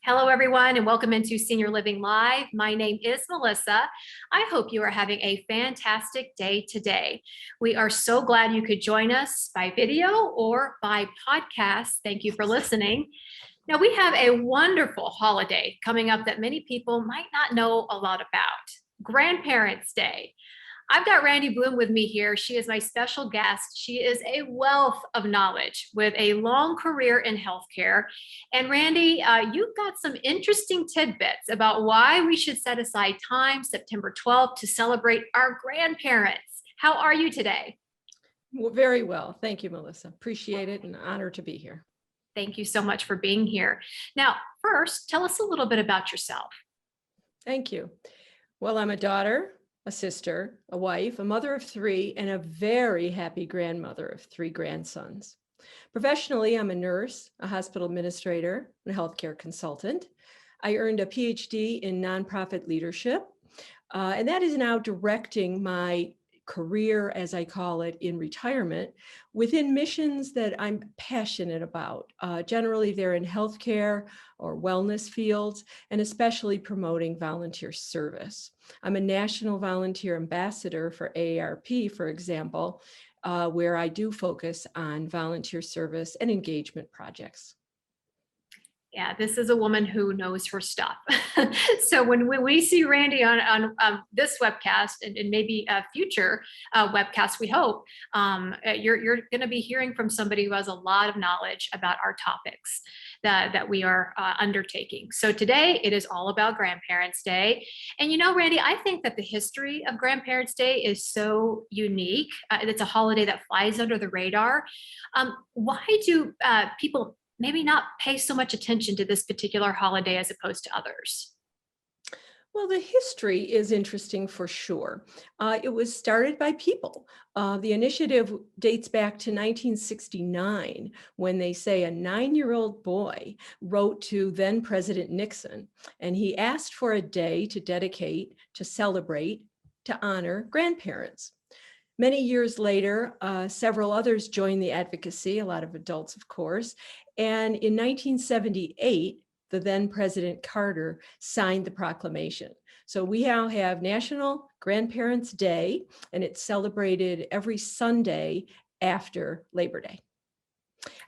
Hello, everyone, and welcome into Senior Living Live. My name is Melissa. I hope you are having a fantastic day today. We are so glad you could join us by video or by podcast. Thank you for listening. Now, we have a wonderful holiday coming up that many people might not know a lot about, Grandparents' Day. I've got Randee Bloom with me here. She is my special guest. She is a wealth of knowledge with a long career in healthcare. And Randee, you've got some interesting tidbits about why we should set aside time, September 12th, to celebrate our grandparents. How are you today? Well, very well. Thank you, Melissa. Appreciate it and honored to be here. Thank you so much for being here. Now, first, tell us a little bit about yourself. Thank you. Well, I'm a daughter, a sister, a wife, a mother of three, and a very happy grandmother of three grandsons. Professionally, I'm a nurse, a hospital administrator, and a healthcare consultant. I earned a PhD in nonprofit leadership, and that is now directing my career, as I call it, in retirement within missions that I'm passionate about. Generally, they're in healthcare or wellness fields, and especially promoting volunteer service. I'm a national volunteer ambassador for AARP, for example, where I do focus on volunteer service and engagement projects. Yeah, this is a woman who knows her stuff. So when we see Randee on this webcast and maybe a future webcast, we hope you're going to be hearing from somebody who has a lot of knowledge about our topics that we are undertaking. So today it is all about Grandparents' Day. And you know, Randee, I think that the history of Grandparents' Day is so unique. It's a holiday that flies under the radar. Why do people maybe not pay so much attention to this particular holiday as opposed to others? Well, the history is interesting for sure. It was started by people. The initiative dates back to 1969, when they say a 9-year-old boy wrote to then President Nixon, and he asked for a day to dedicate, to celebrate, to honor grandparents. Many years later, several others joined the advocacy, a lot of adults, of course. And in 1978, the then President Carter signed the proclamation. So we now have National Grandparents' Day, and it's celebrated every Sunday after Labor Day.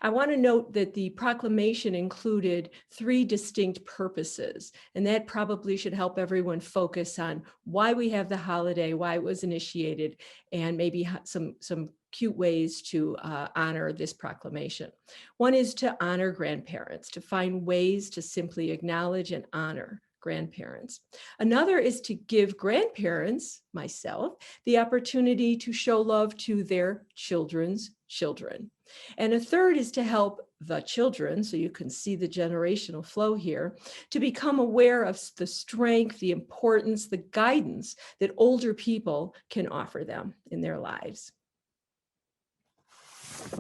I want to note that the proclamation included 3 distinct purposes, and that probably should help everyone focus on why we have the holiday, why it was initiated, and maybe some cute ways to honor this proclamation. One is to honor grandparents, to find ways to simply acknowledge and honor grandparents. Another is to give grandparents, myself, the opportunity to show love to their children's children. And a third is to help the children, so you can see the generational flow here, to become aware of the strength, the importance, the guidance that older people can offer them in their lives.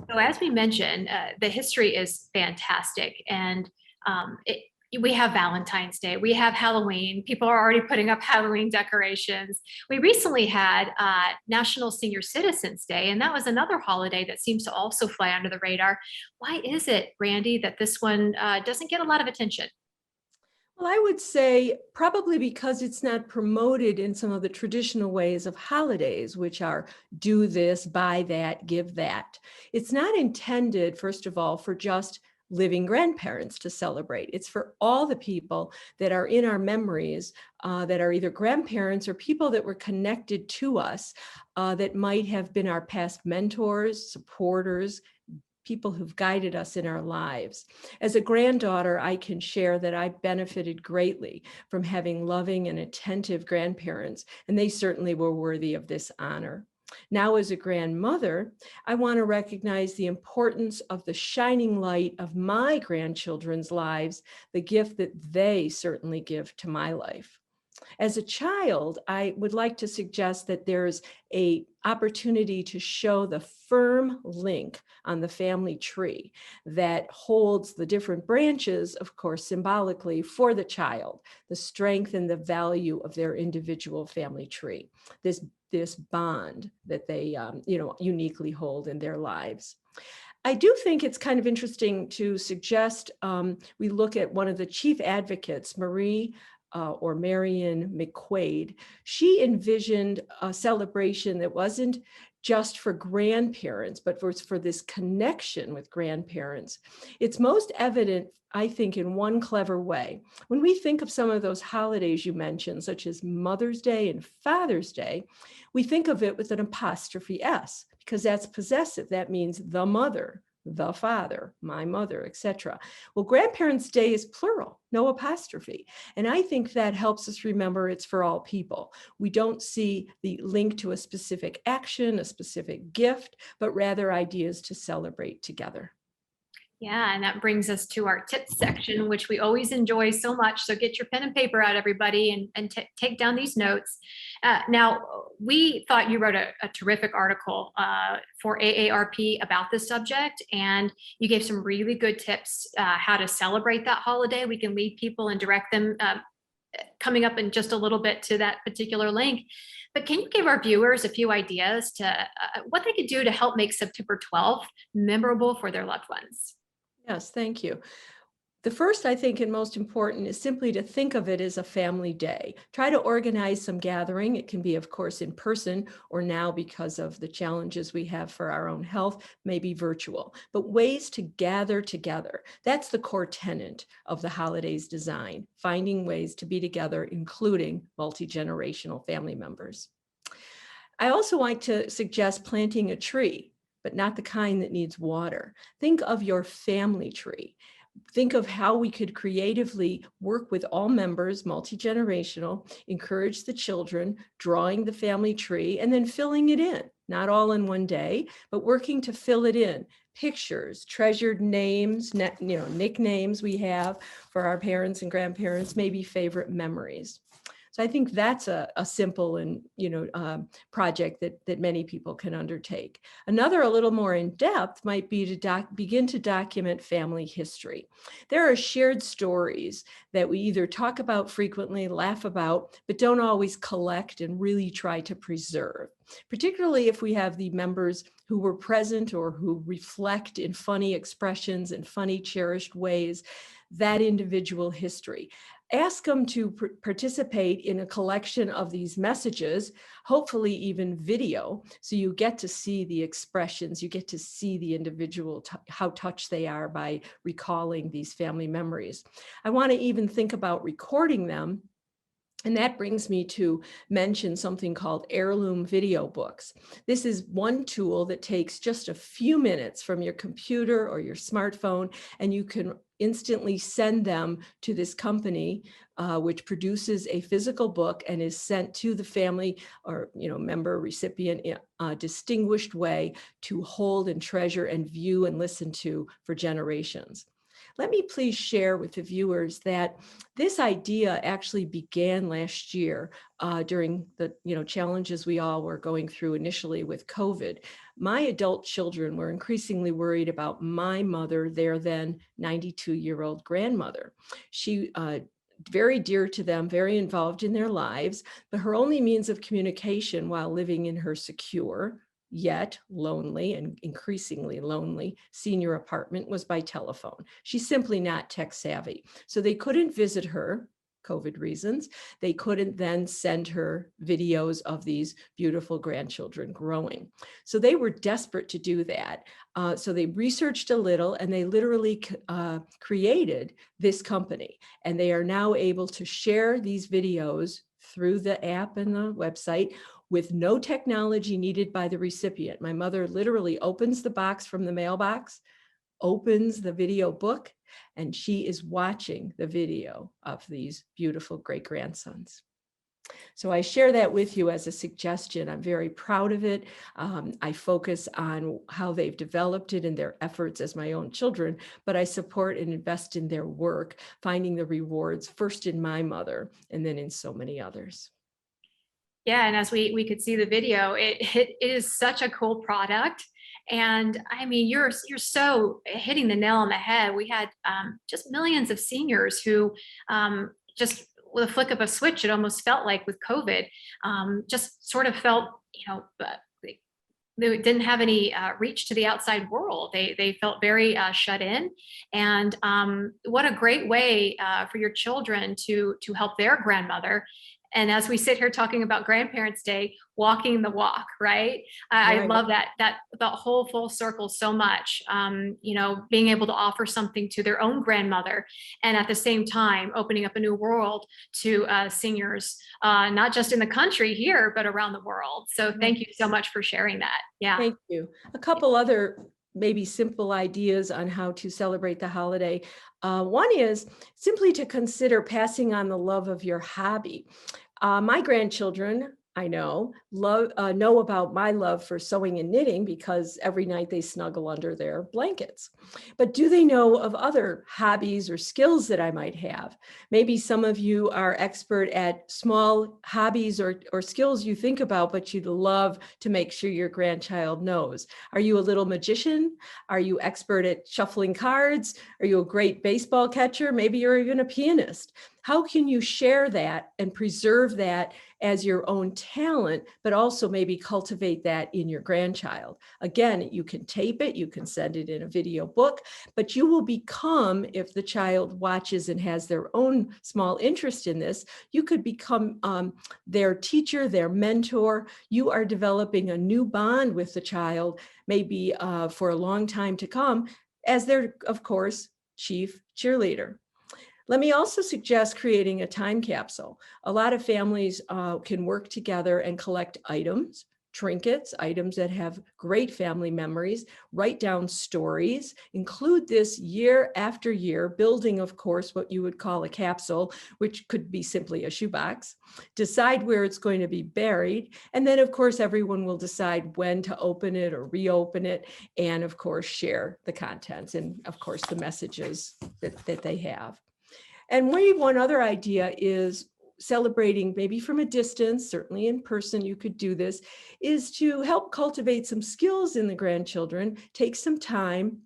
So as we mentioned, the history is fantastic. And we have Valentine's Day, we have Halloween. People are already putting up Halloween decorations. We recently had National Senior Citizens Day, and that was another holiday that seems to also fly under the radar. Why is it, Randee, that this one doesn't get a lot of attention? Well, I would say probably because it's not promoted in some of the traditional ways of holidays, which are do this, buy that, give that. It's not intended, first of all, for just living grandparents to celebrate. It's for all the people that are in our memories that are either grandparents or people that were connected to us that might have been our past mentors, supporters, people who've guided us in our lives. As a granddaughter, I can share that I benefited greatly from having loving and attentive grandparents, and they certainly were worthy of this honor. Now, as a grandmother, I want to recognize the importance of the shining light of my grandchildren's lives, the gift that they certainly give to my life. As a child, I would like to suggest that there's an opportunity to show the firm link on the family tree that holds the different branches, of course, symbolically for the child, the strength and the value of their individual family tree, this bond that they uniquely hold in their lives. I do think it's kind of interesting to suggest we look at one of the chief advocates, Marie or Marion McQuaid. She envisioned a celebration that wasn't just for grandparents, but for this connection with grandparents. It's most evident, I think, in one clever way. When we think of some of those holidays you mentioned, such as Mother's Day and Father's Day, we think of it with an apostrophe S, because that's possessive. That means the mother, the father, my mother, etc. Well, Grandparents' Day is plural, no apostrophe. And I think that helps us remember it's for all people. We don't see the link to a specific action, a specific gift, but rather ideas to celebrate together. Yeah, and that brings us to our tips section, which we always enjoy so much. So get your pen and paper out, everybody, and take down these notes. Now, we thought you wrote a terrific article for AARP about this subject, and you gave some really good tips how to celebrate that holiday. We can lead people and direct them coming up in just a little bit to that particular link. But can you give our viewers a few ideas to what they could do to help make September 12th memorable for their loved ones? Yes, thank you. The first, I think, and most important is simply to think of it as a family day. Try to organize some gathering. It can be, of course, in person, or now, because of the challenges we have for our own health, maybe virtual, but ways to gather together. That's the core tenet of the holidays design, finding ways to be together, including multi-generational family members. I also like to suggest planting a tree, but not the kind that needs water. Think of your family tree. Think of how we could creatively work with all members, multi-generational, encourage the children, drawing the family tree, and then filling it in, not all in one day, but working to fill it in. Pictures, treasured names, nicknames we have for our parents and grandparents, maybe favorite memories. So I think that's a simple and project that many people can undertake. Another, a little more in depth, might be to begin to document family history. There are shared stories that we either talk about frequently, laugh about, but don't always collect and really try to preserve. Particularly if we have the members who were present or who reflect in funny expressions and funny, cherished ways that individual history. Ask them to participate in a collection of these messages, hopefully even video, so you get to see the expressions, you get to see the individual, how touched they are by recalling these family memories. I want to even think about recording them. And that brings me to mention something called Heirloom video books. This is one tool that takes just a few minutes from your computer or your smartphone, and you can instantly send them to this company, which produces a physical book and is sent to the family or member recipient in a distinguished way to hold and treasure and view and listen to for generations. Let me please share with the viewers that this idea actually began last year during the challenges we all were going through initially with COVID. My adult children were increasingly worried about my mother, their then 92-year-old grandmother. She very dear to them, very involved in their lives, but her only means of communication while living in her secure, yet lonely and increasingly lonely senior apartment was by telephone. She's simply not tech savvy. So they couldn't visit her, COVID reasons. They couldn't then send her videos of these beautiful grandchildren growing. So they were desperate to do that. So they researched a little and they literally created this company. And they are now able to share these videos through the app and the website with no technology needed by the recipient. My mother literally opens the box from the mailbox, opens the video book, and she is watching the video of these beautiful great-grandsons. So I share that with you as a suggestion. I'm very proud of it. I focus on how they've developed it and their efforts as my own children, but I support and invest in their work, finding the rewards first in my mother and then in so many others. Yeah, and as we could see the video, it is such a cool product. And I mean, you're so hitting the nail on the head. We had just millions of seniors who just with a flick of a switch, it almost felt like with COVID, just sort of felt, they didn't have any reach to the outside world. They felt very shut in. And what a great way for your children to help their grandmother. And as we sit here talking about Grandparents' Day, walking the walk, right? I Right. love that the whole full circle so much. Being able to offer something to their own grandmother, and at the same time opening up a new world to seniors, not just in the country here, but around the world. So Right. thank you so much for sharing that. Yeah. Thank you. A couple other maybe simple ideas on how to celebrate the holiday. One is simply to consider passing on the love of your hobby. My grandchildren, I know about my love for sewing and knitting because every night they snuggle under their blankets. But do they know of other hobbies or skills that I might have? Maybe some of you are expert at small hobbies or skills you think about, but you'd love to make sure your grandchild knows. Are you a little magician? Are you expert at shuffling cards? Are you a great baseball catcher? Maybe you're even a pianist. How can you share that and preserve that as your own talent, but also maybe cultivate that in your grandchild? Again, you can tape it, you can send it in a video book, but you will become, if the child watches and has their own small interest in this, you could become their teacher, their mentor. You are developing a new bond with the child, maybe for a long time to come, as their, of course, chief cheerleader. Let me also suggest creating a time capsule. A lot of families can work together and collect items, trinkets, items that have great family memories, write down stories, include this year after year, building, of course, what you would call a capsule, which could be simply a shoebox, decide where it's going to be buried, and then, of course, everyone will decide when to open it or reopen it, and, of course, share the contents and, of course, the messages that they have. And maybe one other idea is celebrating maybe from a distance, certainly in person, you could do this, is to help cultivate some skills in the grandchildren, take some time,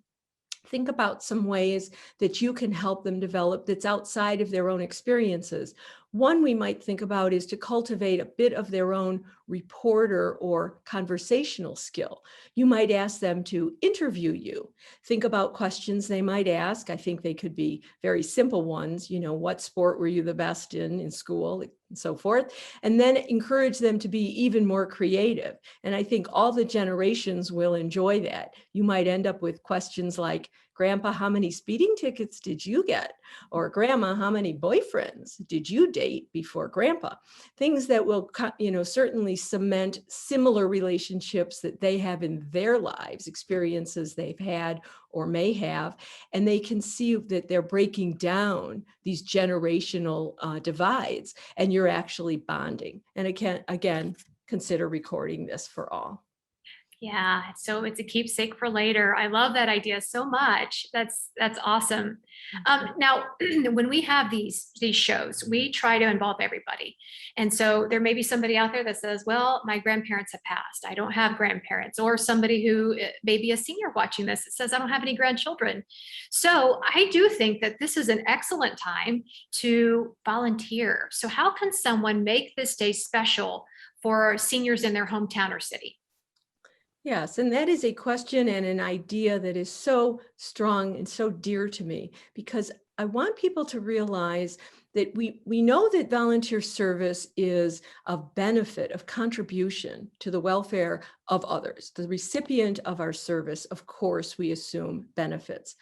think about some ways that you can help them develop that's outside of their own experiences. One we might think about is to cultivate a bit of their own reporter or conversational skill. You might ask them to interview you. Think about questions they might ask. I think they could be very simple ones. What sport were you the best in school, and so forth. And then encourage them to be even more creative. And I think all the generations will enjoy that. You might end up with questions like, Grandpa, how many speeding tickets did you get? Or Grandma, how many boyfriends did you date before Grandpa? Things that will, certainly cement similar relationships that they have in their lives, experiences they've had or may have, and they can see that they're breaking down these generational divides, and you're actually bonding. And again, consider recording this for all. Yeah, so it's a keepsake for later. I love that idea so much. That's awesome. Now, when we have these shows, we try to involve everybody, and so there may be somebody out there that says, "Well, my grandparents have passed. I don't have grandparents," or somebody who may be a senior watching this that says, "I don't have any grandchildren." So I do think that this is an excellent time to volunteer. So how can someone make this day special for seniors in their hometown or city? Yes, and that is a question and an idea that is so strong and so dear to me, because I want people to realize that we know that volunteer service is of benefit, of contribution to the welfare of others. The recipient of our service, of course, we assume benefits.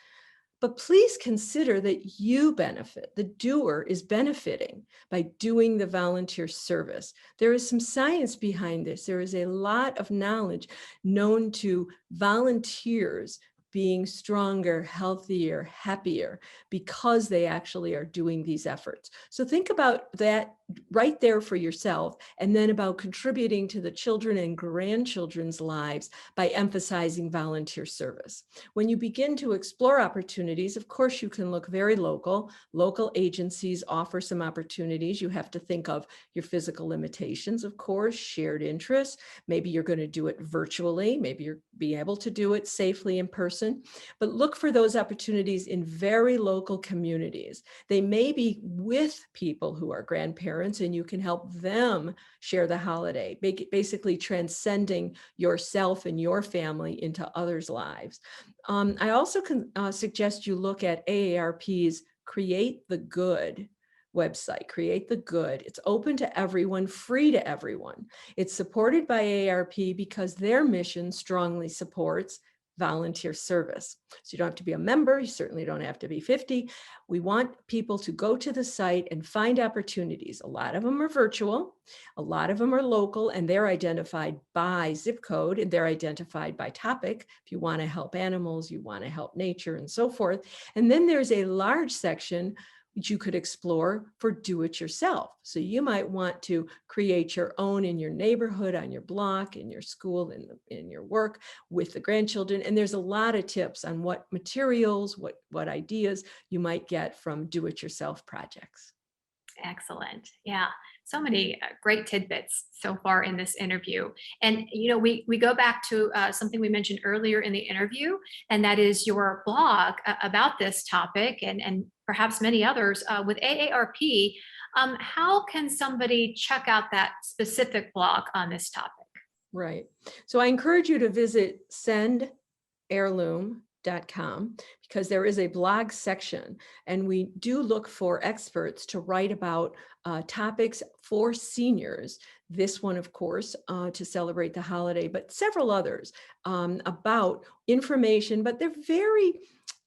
But please consider that you benefit. The doer is benefiting by doing the volunteer service. There is some science behind this. There is a lot of knowledge known to volunteers being stronger, healthier, happier, because they actually are doing these efforts. So think about that right there for yourself, and then about contributing to the children and grandchildren's lives by emphasizing volunteer service. When you begin to explore opportunities, of course, you can look very local. Local agencies offer some opportunities. You have to think of your physical limitations, of course, shared interests. Maybe you're going to do it virtually. Maybe you're be able to do it safely in person. person, but look for those opportunities in very local communities. They may be with people who are grandparents, and you can help them share the holiday, basically transcending yourself and your family into others' lives. I also can suggest you look at AARP's Create the Good website, Create the Good. It's open to everyone, free to everyone. It's supported by AARP because their mission strongly supports volunteer service. So you don't have to be a member. You certainly don't have to be 50. We want people to go to the site and find opportunities. A lot of them are virtual. A lot of them are local, and they're identified by zip code, and they're identified by topic. If you want to help animals, you want to help nature, and so forth. And then there's a large section which you could explore for do-it-yourself. So you might want to create your own in your neighborhood, on your block, in your school, in your work with the grandchildren. And there's a lot of tips on what materials, what ideas you might get from do-it-yourself projects. Excellent. Yeah. So many great tidbits so far in this interview. And, you know, we go back to something we mentioned earlier in the interview, and that is your blog about this topic and perhaps many others with AARP. How can somebody check out that specific blog on this topic? Right. So I encourage you to visit sendheirloom.com because there is a blog section, and we do look for experts to write about topics for seniors. This one, of course, to celebrate the holiday, but several others about information, but they're very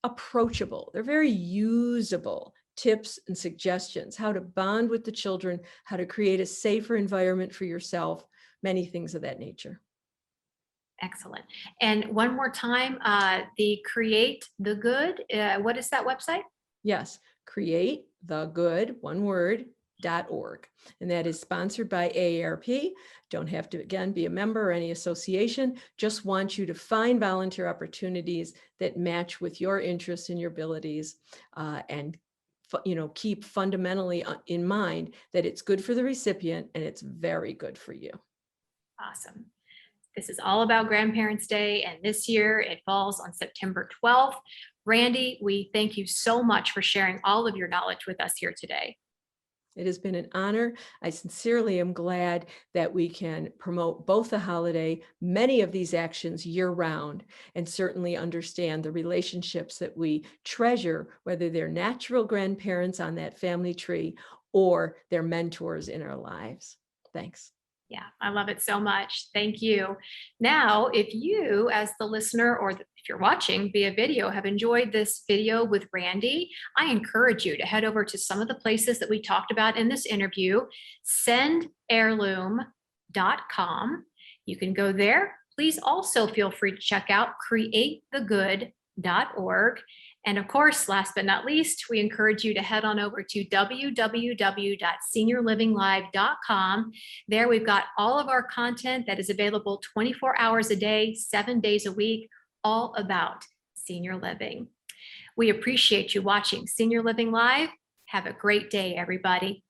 approachable. They're very usable tips and suggestions, how to bond with the children, how to create a safer environment for yourself, many things of that nature. Excellent. And one more time, the Create the Good, what is that website? Yes, create the good, one word, .org. And that is sponsored by AARP. Don't have to, again, be a member or any association. Just want you to find volunteer opportunities that match with your interests and your abilities, and keep fundamentally in mind that it's good for the recipient and it's very good for you. Awesome. This is all about Grandparents' Day, and this year it falls on September 12th. Randee, we thank you so much for sharing all of your knowledge with us here today. It has been an honor. I sincerely am glad that we can promote both the holiday, many of these actions year-round, and certainly understand the relationships that we treasure, whether they're natural grandparents on that family tree or they're mentors in our lives. Thanks. Yeah, I love it so much. Thank you. Now, if you, as the listener, or if you're watching via video, have enjoyed this video with Randee, I encourage you to head over to some of the places that we talked about in this interview, sendheirloom.com. You can go there. Please also feel free to check out createthegood.org. And of course, last but not least, we encourage you to head on over to www.seniorlivinglive.com. There we've got all of our content that is available 24 hours a day, 7 days a week, all about senior living. We appreciate you watching Senior Living Live. Have a great day, everybody.